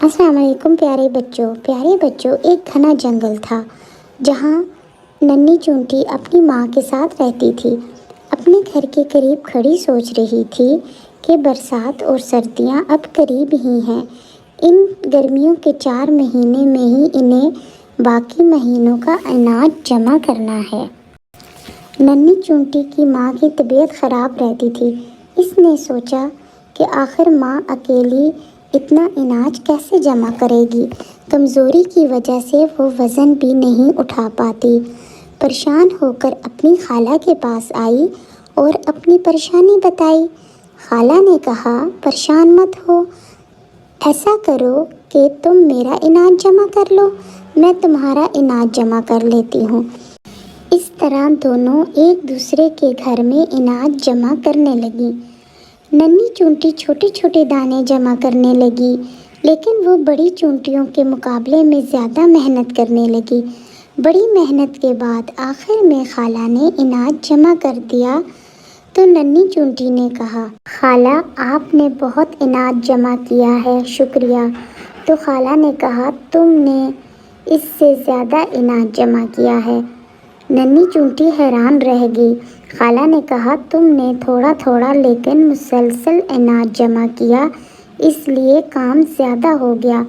السلام علیکم پیارے بچوں ایک گھنا جنگل تھا جہاں ننھی چونٹی اپنی ماں کے ساتھ رہتی تھی۔ اپنے گھر کے قریب کھڑی سوچ رہی تھی کہ برسات اور سردیاں اب قریب ہی ہیں۔ ان گرمیوں کے 4 مہینے میں ہی انہیں باقی مہینوں کا اناج جمع کرنا ہے۔ ننھی چونٹی کی ماں کی طبیعت خراب رہتی تھی۔ اس نے سوچا کہ آخر ماں اکیلی اتنا اناج کیسے جمع کرے گی؟ کمزوری کی وجہ سے وہ وزن بھی نہیں اٹھا پاتی۔ پریشان ہو کر اپنی خالہ کے پاس آئی اور اپنی پریشانی بتائی۔ خالہ نے کہا، پریشان مت ہو، ایسا کرو کہ تم میرا اناج جمع کر لو، میں تمہارا اناج جمع کر لیتی ہوں۔ اس طرح دونوں ایک دوسرے کے گھر میں اناج جمع کرنے لگیں۔ ننھی چونٹی چھوٹے چھوٹے دانے جمع کرنے لگی، لیکن وہ بڑی چونٹیوں کے مقابلے میں زیادہ محنت کرنے لگی۔ بڑی محنت کے بعد آخر میں خالہ نے اناج جمع کر دیا تو ننھی چونٹی نے کہا، خالہ آپ نے بہت اناج جمع کیا ہے، شکریہ۔ تو خالہ نے کہا، تم نے اس سے زیادہ اناج جمع کیا ہے۔ ننھی چونٹی حیران رہ گئی۔ خالہ نے کہا، تم نے تھوڑا تھوڑا لیکن مسلسل اناج جمع کیا، اس لیے کام زیادہ ہو گیا۔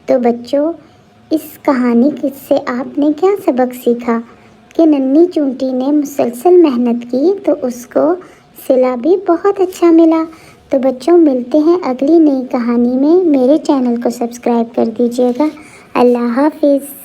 تو بچوں، اس کہانی سے آپ نے کیا سبق سیکھا کہ ننھی چونٹی نے مسلسل محنت کی تو اس کو صلہ بھی بہت اچھا ملا۔ تو بچوں، ملتے ہیں اگلی نئی کہانی میں۔ میرے چینل کو سبسکرائب کر دیجیے گا۔ اللہ حافظ۔